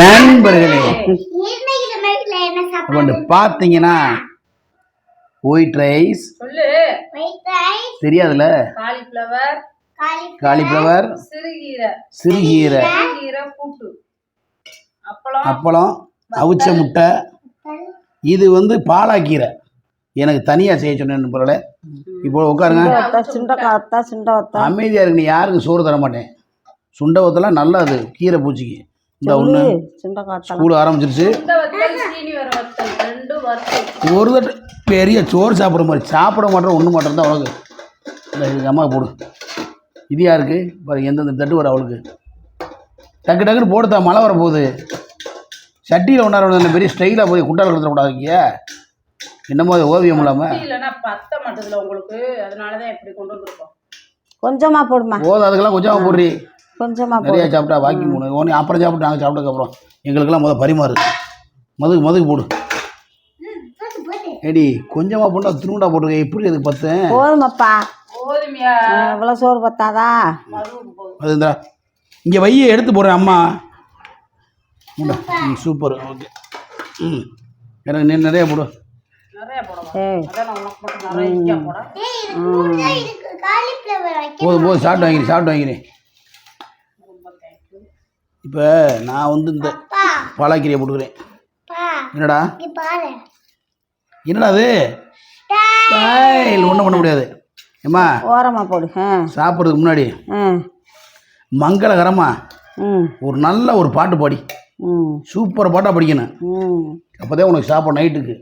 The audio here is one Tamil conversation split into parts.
நண்பர்களே பார்த்தீங்கன்னா ஒயிட் ரைஸ் தெரியாதுல, காலிஃப்ளவர், சிறுகீரை, அப்பளம், அவிச்ச முட்டை. இது வந்து பாலாக்கீரை. எனக்கு தனியா செய்ய சொன்னேன் பொருளை. இப்போ உட்காருங்க, அமைதியா இருக்கு. நீ யாருக்கும் சோறு தர மாட்டேன். சுண்டை வத்தலாம் நல்லா, அது கீரை பூச்சிக்கு. இந்த ஒன்று ஸ்கூல் ஆரம்பிச்சிருச்சு. ஒரு தட்டு பெரிய சோறு சாப்பிட்ற மாதிரி சாப்பிட மாட்டேன். ஒன்று மாட்டேன் தான் அவளுக்கு. இந்த அம்மாவுக்கு போடு. இது யாருக்கு பாரு, எந்தெந்த தட்டு வர அவளுக்கு. டக்கு டக்குன்னு போடுதா, மழை வர போகுது. சட்டியில் ஒன்றார பெரிய ஸ்டைலாக போய் குண்டால் கொடுத்துடக்கூடாதுங்க. என்னமோ அது ஓவியம் இல்லாமல் கொஞ்சமாக போடுமா. போதும், அதுக்கெல்லாம் கொஞ்சமாக போடுறி. கொஞ்சமாக நிறையா சாப்பிட்டா வாக்கி போகணும். ஒன்று அப்புறம் சாப்பிட்டு நாங்கள் சாப்பிட்டதுக்கப்புறம் எங்களுக்கெல்லாம் பரிமாறு. மதுக்கு போடு. ஏடி கொஞ்சமாக போட்டு திரும்பா போட்டுருக்க. எப்படி அதுக்கு பத்து போதுமாப்பா. இவ்வளோ சோறு பத்தாதா? அது இந்த இங்கே வையை எடுத்து போடுறேன் அம்மா. சூப்பர். ஓகே. எனக்கு நீ நிறைய போடு. போதும் சாப்பிட்டு வாங்கிறேன். இப்போ நான் வந்து இந்த பாலாக்கீரையை போட்டுக்கிறேன். என்னடா அது? ஒன்றும் பண்ண முடியாது. ஏம்மா ஓரமாக போடு. சாப்பிட்றதுக்கு முன்னாடி மங்களகரமா ஒரு நல்ல ஒரு பாட்டு பாடி சூப்பர் பாட்டாக படிக்கணும். அப்போதான் உனக்கு சாப்பாடு நைட்டுக்கு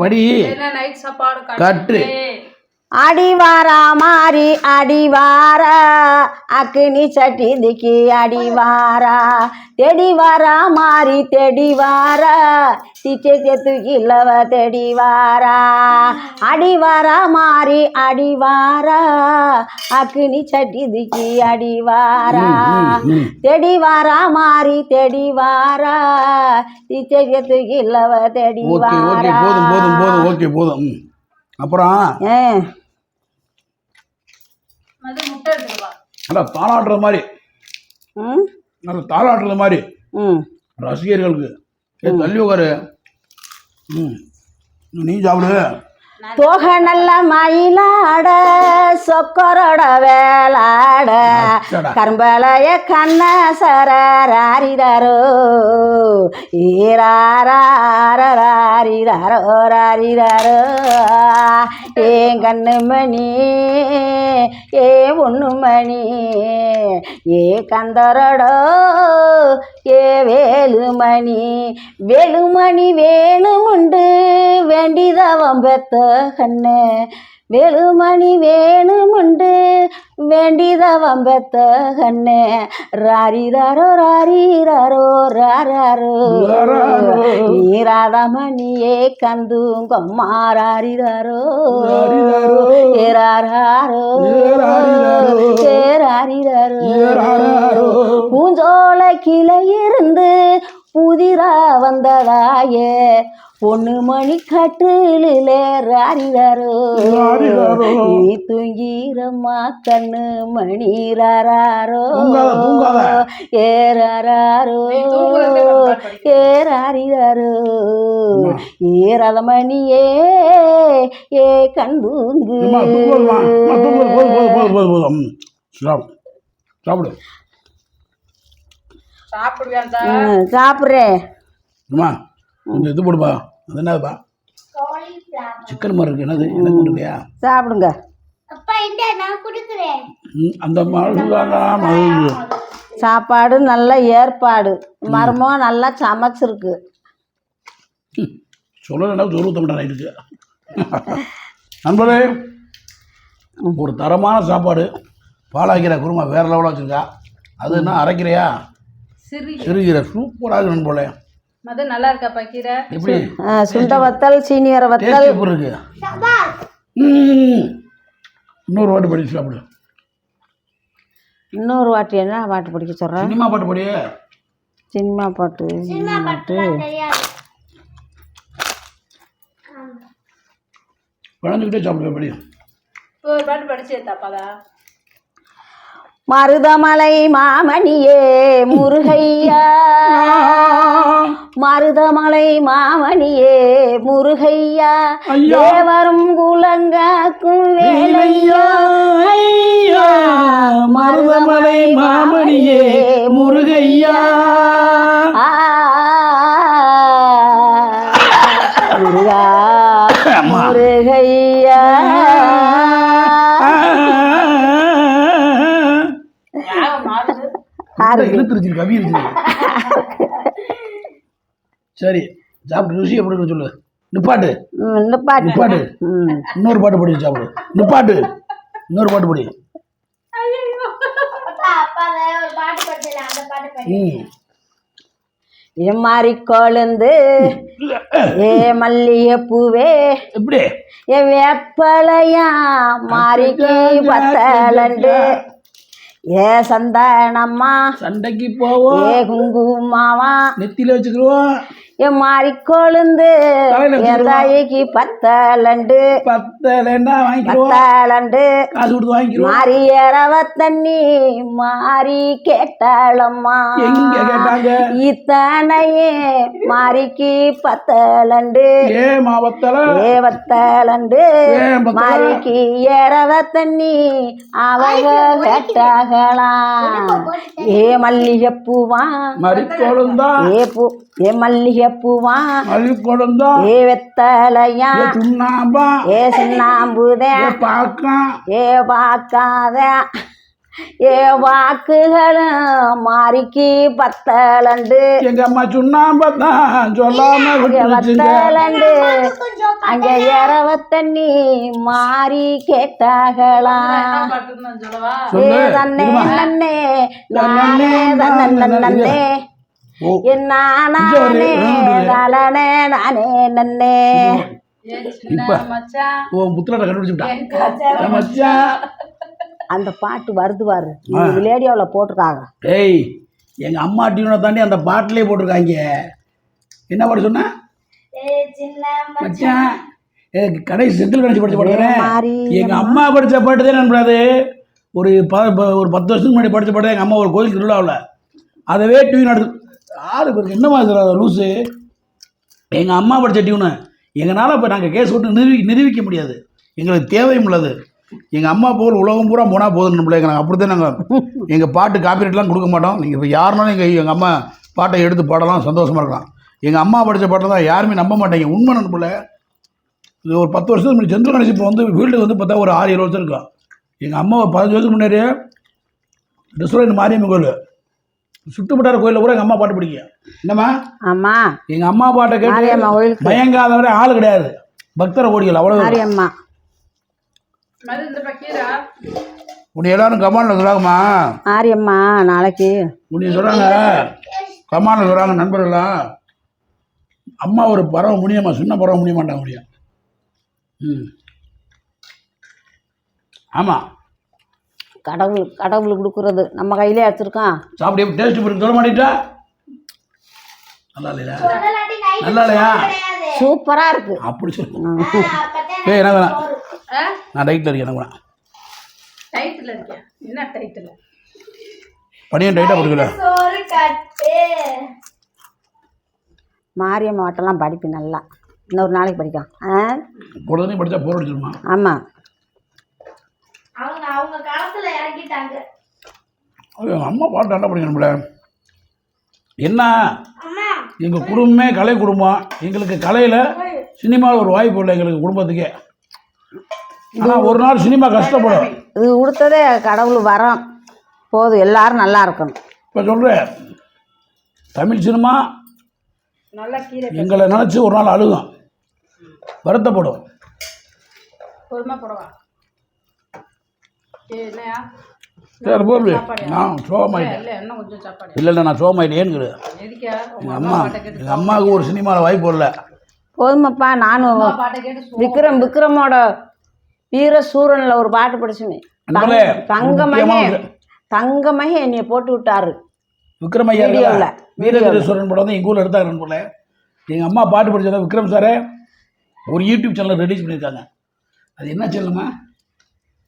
படி கட்டு. அடிவாரா மாறி அடிவாரா அக்னி சட்டி திக்கி அடிவாரா தெடிவாரா மாறி தெடிவாரா திச்சை தூக்கிலவ தெடிவாரா. அடிவாரா மாறி அடிவாரா அக்னி சட்டி திக்கி அடிவாரா தெடிவாரா மாறி தெடிவாரா திச்சை தூக்கிலவ தெடிவாரா. போதும். அப்புறம் நல்லா தாளாட்டுற மாதிரி, நல்லா தாளாட்டுறது மாதிரி ரசிகர்களுக்கு தள்ளி உட்காரு. நீ சாப்பிடு. தோகை நல்ல மயிலாட சொக்கரோட வேளாட கரும்பலைய கண்ண சராரிதாரோ ஈராரிதாரோ ஏன் கண்ணு மணி ஏ ஒன்று மணி ஏ கந்தரோடோ ஏ வேலுமணி வேணுமுண்டு வேண்டிதவம் பெத்த கண்ணு வேலுமணி வேணுமுண்டு வேண்டிதவம் பெத்த கண்ணு ராரிதாரோ ராராரோ நீராதமணியே கந்துங்கம்மா ராரிதாரோ ஏராரோ ஏராரிதாரோ பூஞ்சோல கிளை இருந்து புதிரா வந்ததாயே பொண்ணு மணி கட்டில ராரிதாரோ நீ தூங்கிரம்மா கண்ணு மணி ராரோ ஏராரோ ஏராரிதாரோ ஏராத மணியே ஏ கண்டூங்கு. சாப்பிட்றேன். கொஞ்சம் இது போடுப்பா. அது என்னதுப்பா? சிக்கன் மாதிரி இருக்கு. என்னது? எனக்கு கொடுக்கலையா? சாப்பிடுங்க. அந்த சாப்பாடு நல்ல ஏற்பாடு. மரமும் நல்லா சமைச்சிருக்கு. சொல்லலைன்னா சொருத்தமிட்டா நைட்டுக்கு. நண்பரே, ஒரு தரமான சாப்பாடு. பாலாக்கீரை குருமா வேற லெவலாக வச்சுருக்கா. அது என்ன அரைக்கிறையா? சிறுகீரை சூப்பராக நண்பர்களே. நல்லா இருக்காப்பா கீரை. எப்படி? சுண்ட வத்தல் சீனி வர வத்தல் இருக்கு. இன்னொரு வாட்டி படி சாப்பிடு. இன்னொரு வாட்டி என்ன பாட்டு படிக்க சொல்கிறேன்? சினிமா பாட்டு படி. சினிமா பாட்டு குழந்தைகிட்டே சாப்பிடுற படி. ஒரு பாட்டு படிச்சு தாப்பாதா? மருதமலை மாமணியே முருகையா, மருதமலை மாமணியே முருகையா, ஐயா. தேவரும் குலங்காக்கும் வேலையா, ஐயா மருதமலை மாமணியே முருகையா. ஆ, முருகா அம்மா. முருகையா. இழுத்துருச்சு கவி இருக்கு. சரி சாப்பிட்டு ருசி எப்படி இருக்குன்னு சொல்லு. நிப்பாட்டு நிப்பாட்டு. நிப்பாட்டு. இன்னொரு பாட்டு படி சாப்பிடு. நிப்பாட்டு. இன்னொரு பாட்டு படி. மாறி கொழுந்து ஏ மல்லிகை பூவே எப்படி ஏ வேப்பலையா மாறிக்கு பத்தலண்டு ஏ சந்தானம்மா சண்டைக்கு போவோம். ஏ குங்குமாவா நெத்தியில வச்சுக்கிடுவோம். ஏ மாறி கொழுந்து தலையில ஏ தாய்க்கு பத்தலண்டு பத்தலைன்னா வாங்கிக்கிடுவோம். பத்தலண்டு காசு கொடுத்து வாங்கிக்கிடுவோம். மாறி இரவ தண்ணி மாறி கேட்டாளம்மா எங்க கேட்டாங்க? இத்தனையே மாறிக்கு பத்தலண்டு ஏ மாவத்தல ஏ வத்தலண்டு ஏன் பத்தல? மாறிக்கு இரவ தண்ணி அவங்க கேட்டாகலாம் ஏ மல்லிகை பூவா மறிக்கொழுந்தா ஏ மல்லிகை பூவா மறிக்கொழுந்தா ஏ வெத்தலையா சுண்ணாம்பா ஏ சின்னாம்புதே பாக்கம் ஏ பார்க்காத ஏ வாக்குகளும் மாறிக்கு பத்தலண்டு எங்க அம்மா சுண்ணாம்பத்தான் சொல்லாம விட்டுருச்சுங்க. வத்தலண்டு அங்க இரவ தண்ணி மாறி கேட்டாகலாம் சொல்லவா? ஏ சொல்லு. தன்னே இருமா. நன்னே நானே தன்னே ஓ, நானே இங்க தலனே நானே நன்னே ஏ சின்ன மச்சான் உன் புத்தலத்தை கண்டுபிடிச்சுட்டா என் காய்ச்சல் மச்சான். அந்த பாட்டு வருது பாரு விளையாடியாவில் போட்டிருக்காங்க. ஏய் எங்க அம்மா டியூனை தாண்டி அந்த பாட்டிலே போட்டிருக்காங்க. என்ன பாட்டு சொன்ன மச்சான்? கடைசி செந்தில் கணேசி படிச்ச பாட்டு தானே? மாறி எங்க அம்மா படிச்ச பாட்டு தான் நண்பராது. ஒரு 10 வருஷத்துக்கு முன்னாடி படிச்ச பாட்டு தான் எங்கள் அம்மா ஒரு கோயில் திருவிழாவில் அதவே டியூன் எடுத்து 6 பேருக்கு என்னமா லூஸு. எங்கள் அம்மா படித்த டியூனு எங்களால் இப்போ நாங்கள் கேஸ் விட்டு நிரூபிக்க முடியாது. எங்களுக்கு தேவையும் உள்ளது. எங்கள் அம்மா போல் உலகம் பூரா போனால் போதும் பிள்ளைங்க. நாங்கள் அப்படி தான் நாங்கள் எங்கள் பாட்டு காப்பிரைட்லாம் கொடுக்க மாட்டோம். நீங்கள் இப்போ யாருனாலும் எங்கள் அம்மா பாட்டை எடுத்து பாடலாம், சந்தோஷமாக இருக்கலாம். எங்கள் அம்மா படித்த பாட்டை தான் யாருமே நம்ப மாட்டேங்க. உண்மை நண்பில் இது ஒரு 10 வருஷத்துக்கு முன்னாடி செந்தில் கணேசி இப்போ வந்து ஃபீல்டு வந்து பார்த்தா ஒரு 6-7 வருஷம் இருக்கும். எங்கள் அம்மா 15 வருஷத்துக்கு முன்னாடியே ரிசோர்ட் மாரியம்மன் கோயில் சுற்றுப்பட்டார கோயிலில் கூட எங்கள் அம்மா பாட்டு பிடிக்கும். என்னம்மா? அம்மா எங்கள் அம்மா பாட்டை கேட்டு மாரியம்மா கோயிலுக்கு மயங்காதவரை ஆள் கிடையாது. பக்தரை ஓடிகள் அவ்வளோ. மாரியம்மா மது இந்த பக்கீரா உன்னை எல்லாரும் கமாண்டில் சொல்கிறாங்கம்மா. மாரியம்மா நாளைக்கு உன்னை சொல்கிறாங்க கமாண்டில் சொல்கிறாங்க நண்பர்களாம். அம்மா ஒரு பறவை முடியுமா, சின்ன பறவை முடிய மாட்டாங்க முடியும். ஆமாம், கடவுள் கொடுக்குறது நம்ம கையிலே வச்சுருக்கோம். சாப்பிட்டு டேஸ்ட் பண்ணி சொல்ல மாட்டேட்டா? நல்லா இல்லையா? நல்லா இல்லையா? சூப்பராக இருக்கு. அப்படி சொல்லு. ஏய் என்ன வேணாம், நான் டைட்டில் இருக்கேன். என்ன வேணாம், டைட்டில் இருக்கேன். என்ன டைட்டில்? பனியன் டைட்டாக போட்டுக்கல. மாரியம்மா வாட்டெல்லாம் படிப்பு நல்லா. இன்னொரு நாளைக்கு படிக்கலாம். பொழுதுனே படித்தா போர் அடிச்சிருமா? ஆமாம், அவங்க காலத்துல இறக்கிட்டாங்க. எங்கள் அம்மா பாட்டு நல்லா படிக்கணும்ல. என்ன எங்கள் குடும்பமே கலை குடும்பம். எங்களுக்கு கலையில் சினிமாவில் ஒரு வாய்ப்பு இல்லை எங்களுக்கு குடும்பத்துக்கே. ஆனால் ஒரு நாள் சினிமா கஷ்டப்படும். இது கொடுத்ததே கடவுள் வரோம். போதும், எல்லாரும் நல்லா இருக்கணும். இப்போ சொல்கிறேன், தமிழ் சினிமா நல்லா கீரை எங்களை நினச்சி ஒரு நாள் அழுகும், வருத்தப்படும். பொறுமை போடுவா. என்னையா சரி போது நான் சோகமாயிட்டேன். இல்லை இன்னும் கொஞ்சம் சாப்பாடு. இல்லை நான் சோகமாயிட்டேன்னு எதுக்கா எங்கள் அம்மாவுக்கு ஒரு சினிமாவில் வாய்ப்பு இல்லை. போதுமாப்பா. நானும் பாட்டை கேட்டு விக்ரமோட வீர சூரனில் ஒரு பாட்டு படிச்சுமே. தங்கமகே என்னைய போட்டு விட்டாரு விக்ரமையா வீடியோவில். வீரவீரேஸ்வரன் படம் வந்து எங்கள் ஊரில் எடுத்தாங்க போல. எங்கள் அம்மா பாட்டு படித்தத விக்ரம் சாரே ஒரு யூடியூப் சேனல் ரிலீஸ் பண்ணியிருக்காங்க. அது என்ன சேனலுமா?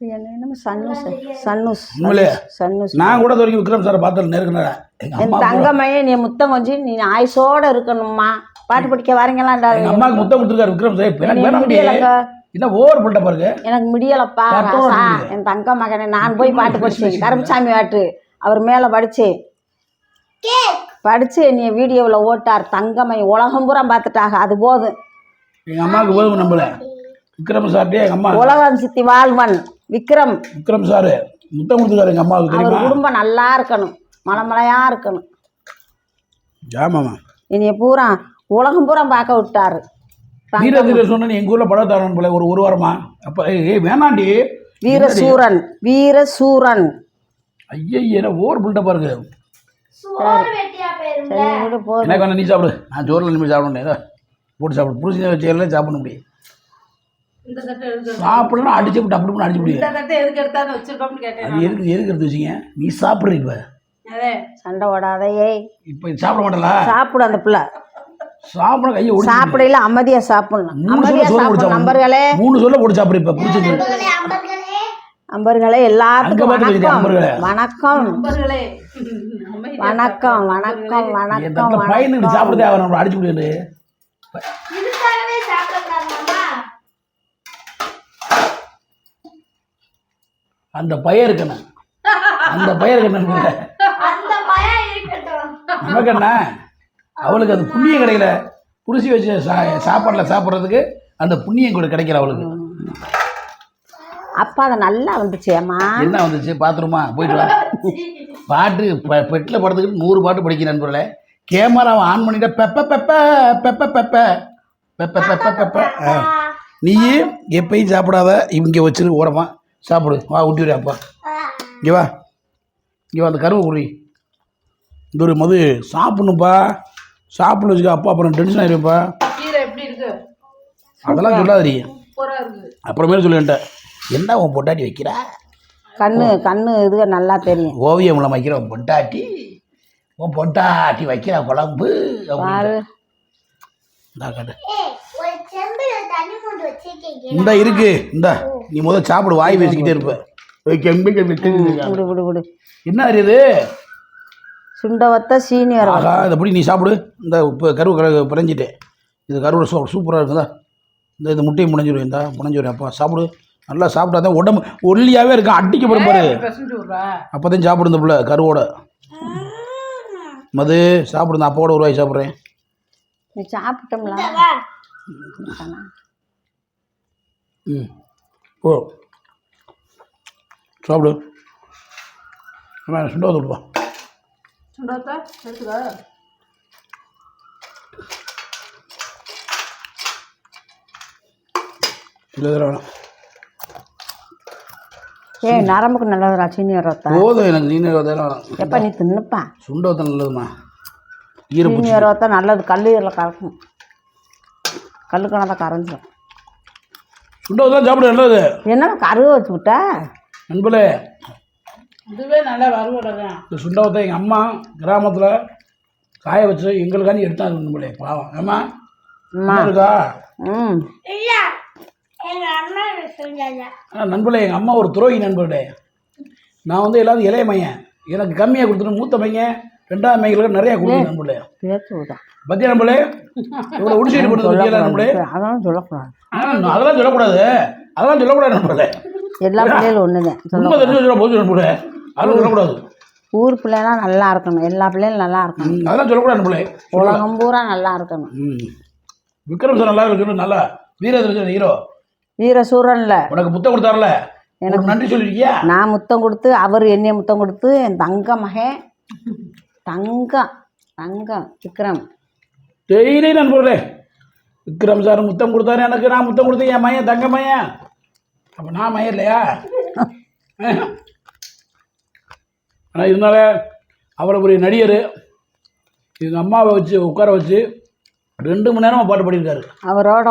என்னமோ சன்னூஸ் சன்னூஸ் உண்மையிலே சன்னூஸ். நான் கூட இது வரைக்கும் விக்ரம் சாரை பார்த்து நேருக்கிறேன். எங்கள் என் அம்மா தங்கமையே நீ முத்தம் கொஞ்சம் நீ ஆயுசோட இருக்கணும்மா. பாட்டு படிக்க வரீங்களாண்டா? எங்கள் அம்மாவுக்கு முத்தம் கொடுத்துருக்காரு விக்ரம் சார். எனக்கு வேணாம் முடியலங்க, என்ன ஓவர் பண்ணிட்ட பாருங்க. எனக்கு முடியலப்பா கட்டோட ராசா. முடியல. என் தங்க மகனை நான் போய் பாட்டு படிச்சேன். கருப்புசாமி பாட்டு அவர் மேலே படித்தேன். படித்து என்னைய வீடியோவில் ஓட்டார். தங்கமை உலகம் பூரா பார்த்துட்டாங்க. அது போதும் எங்கள் அம்மாவுக்கு போதும் நம்மள விக்ரம் சார்ட்டே எங்கள் அம்மா உலகம் சித்தி வாழ்வன் விக்ரம் சார் முத்தம் கொடுத்துருக்காரு எங்கள் அம்மாவுக்கு. அவர் தெரியுமா? குடும்பம் நல்லா இருக்கணும், மலைமலையா இருக்கணும். ஆமாம்மா. என்னைய பூரா உலகம் பூரா பார்க்க விட்டாரு. வீரதீர சொன்ன எங்கள் ஊரில் படம் தரணும் போல ஒரு வாரமா. அப்போ வேணாண்டி வீரசூரன் வீரசூரன். ஐயா ஓவர் பண்ணிட்ட பாருங்க. சரி விடு போதும். எனக்கு வேணா நீ சாப்பிடு. நான் சோறில் நிமிஷம் சாப்பிடணும். ஏதோ போட்டு சாப்பிடு. புரிஞ்சு வச்சு சாப்பிட முடியும். இந்த தட்டை எதுக்கு சாப்பிடணும் அடிச்சு விட்டு அப்படி அடிச்சு முடியும். இந்த தட்டை எதுக்கு எடுத்தாலும் வச்சிருக்கோம்னு கேட்டேன். அது எதுக்கு எடுத்து வச்சிங்க? நீ சாப்பிட்ற இப்போ அதே சண்டை ஓடாதையே. இப்போ சாப்பிட மாட்டல. சாப்பிடு அந்த பிள்ளை. சாப்பிட கையை ஒடிச்சு சாப்பிடையில அமைதியா சாப்பிடணும். அமைதியா சாப்பிடணும். நம்பர்களே 3 சொல்ல போட்டு சாப்பிடு. இப்போ பிடிச்சது நம்பர்களே எல்லாத்துக்கும் வணக்கம் நம்பர்களே. வணக்கம் நண்பர்களே வணக்கம் வணக்கம் என் வணக்கம் தங்க பையனுக்கு சாப்பிடுதே அவன் நம்மளை அடிச்சு முடியாது. அந்த பையன் இருக்கணும். அந்த பையன் இருக்கணும். நமக்கு என்ன அவளுக்கு அது புண்ணியம் கிடைக்கல. புரிசி வச்சு சாப்பாடில் சாப்பிட்றதுக்கு அந்த புண்ணியம் கூட கிடைக்கல அவளுக்கு. அப்பா அதை நல்லா வந்துச்சு. அம்மா என்ன வந்துச்சு பாத்ரூமா போயிட்டு வா. பாட்டு பெட்டில் படுத்துக்கிட்டு 100 பாட்டு படிக்கிற நண்பர்களே. கேமராவை ஆன் பண்ணிட்டா பெப்ப பெப்ப பெப்ப பெப்ப பெப்ப பெப்ப பெப்ப. நீயே எப்பயும் சாப்பிடாத இங்கே வச்சிரு ஓரமா சாப்பிடு. வா ஊட்டி அப்பா இங்கே வா. இங்கே வா அந்த கருவை குறி. இந்த ஒரு மது சாப்பிடணும்ப்பா. சாப்பிட வச்சுக்க அப்பா அப்புறம் டென்ஷன் ஆகிருப்பா. கீரை எப்படி இருக்கு? அதெல்லாம் சொல்லாதீ. சூப்பரா இருக்கு. அப்புறமேல சொல்லிட்டேன். என்ன உன் பொட்டாட்டி வைக்கிறா? கண்ணு இது நல்லா தெரியும். ஓவியம்ல வைக்கிற உன் பொட்டாட்டி வைக்கிற குழம்பு பாரு. இந்த இருக்கு. இந்த நீ முதல் சாப்பிடு. வாய் பேசிக்கிட்டே இருப்ப. விடு விடு விடு. என்ன அறியுது? சுண்டவத்த சீனி வர. ஆகா இதை நீ சாப்பிடு. இந்த இப்போ கருவு பிணைஞ்சிட்டேன். இது கருவில் சூப்பராக இருக்குதா? இந்த முட்டையை முனைஞ்சிடும். இந்த முனைஞ்சிடும் அப்பா சாப்பிடு. நல்லா சாப்பிட்டா தான் உடம்பு ஒல்லியாகவே இருக்கும். அடிக்கப்படும் பாரு. அப்போ தான் சாப்பிடு இந்த பிள்ளை கருவோட. மது சாப்பிடு. நான் அப்பாவோட ஒரு வாய் சாப்பிட்றேன். நீ சாப்பிட்டோம்ல. ம் ஓ சாப்பிடு. சுண்டா விடுப்பா. சுண்டாத்தா எடுத்துக்கா. இல்லை வேணாம். நரம்புக்கு நல்லதுடா சீனி வரத்தா. போதும் எனக்கு நீ வேணாம். எப்போ நீ தின்னுப்பா. சுண்டவத்தை நல்லதுமா. சீனி வரத்தா நல்லது. கல்லீரலில் கறக்கும். கல்லுக்கான தான் கரைஞ்சிடும். சுண்டவத்தை சாப்பிட நல்லது. என்ன கருவை வச்சு விட்டா நண்பர்களே? இதுவே நல்லா வருவதான். இந்த சுண்டவத்தை எங்கள் அம்மா கிராமத்தில் காய வச்சு எங்களுக்காண்டி எடுத்தாங்க நண்பர்களே. பாவம் ஏம்மா இருக்கா? ம் நண்பர்களே எங்கள் அம்மா ஒரு துரோகி நண்பர்களே. நான் வந்து எல்லாரும் இளைய மையன். எனக்கு கம்மியாக கொடுத்துட்டு மூத்த மையன் 2ஆவது மையங்களுக்கு நிறையா கொடுத்து நண்பர்களே. பேச்சு விட்டா பத்தியா நண்பர்களே? இவ்வளோ உடிச்சீடு பண்ணுறது நண்பர்களே. அதெல்லாம் சொல்லக்கூடாது. அதெல்லாம் சொல்லக்கூடாது. அதெல்லாம் சொல்லக்கூடாது நண்பர்களே. எல்லா பிள்ளைகளும் ஒன்றுதான் உண்மை தெரிஞ்சு சொல்ல போது நண்பர்களே. அதெல்லாம் சொல்லக்கூடாது. ஊர் பிள்ளைலாம் நல்லா இருக்கணும். எல்லா பிள்ளைகளும் நல்லா இருக்கணும். அதெல்லாம் சொல்லக்கூடாது நண்பர்களே. உலகம் பூரா நல்லா இருக்கணும். விக்ரம் சார் நல்லா இருக்கு. நல்லா வீரதீர ஹீரோ வீரசூரன்ல உனக்கு முத்தம் கொடுத்தாருல, எனக்கு நன்றி சொல்லிருக்கியா? நான் முத்தம் கொடுத்து அவர் என்னைய முத்தம் கொடுத்து என் தங்க மகன் தங்கம் விக்ரம் டெய்லி நண்பர்களே விக்ரம் சார் முத்தம் கொடுத்தாரு எனக்கு. நான் முத்தம் கொடுத்தேன் என் மையன் தங்க மையன். அப்போ நான் மையன் இல்லையா? ஆனால் இருந்தாலே அவ்வளோ பெரிய நடிகர். எங்கள் அம்மாவை வச்சு உட்கார வச்சு 2 மணி நேரமாக பாட்டு பாடியிருக்காரு. அவரோட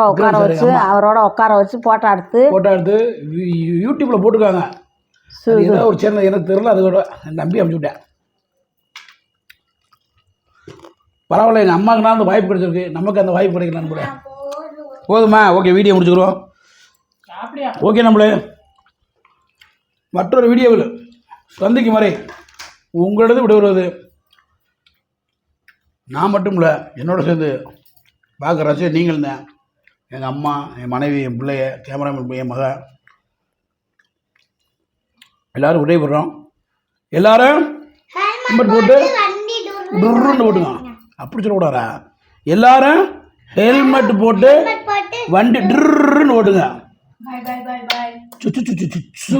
உட்கார வச்சு போட்டோ எடுத்து யூடியூப்பில் போட்டிருக்காங்க. ஏதோ ஒரு சேனல் எனக்கு தெரியல. அதோட நம்பி அனுப்பிச்சு விட்டேன். பரவாயில்ல, எங்கள் அம்மாவுக்குனா அந்த வாய்ப்பு கிடைச்சிருக்கு. நமக்கு அந்த வாய்ப்பு கிடைக்கல நம்மளே. போதுமா? Okay, video முடிச்சுக்கிறோம். ஓகே நம்மளே. மற்றொரு வீடியோவில் சந்திக்கும் வரை உங்களது விடுவது நான் மட்டும் இல்லை, என்னோட சேர்ந்து பார்க்குற ரசிகர் நீங்கள் தான். எங்கள் அம்மா, என் மனைவி, என் பிள்ளைய, கேமராமேன், என் மக, எல்லோரும் விடைபெறோம். எல்லாரும் ஹெல்மெட் போட்டு டுர்ன்னு போட்டுங்க. அப்படி சொல்லக்கூடாதா? எல்லாரும் ஹெல்மெட் போட்டு வண்டி டுர்ன்னு ஓட்டுங்க. பாய் பாய் பாய் பாய். சு சு சு சு சு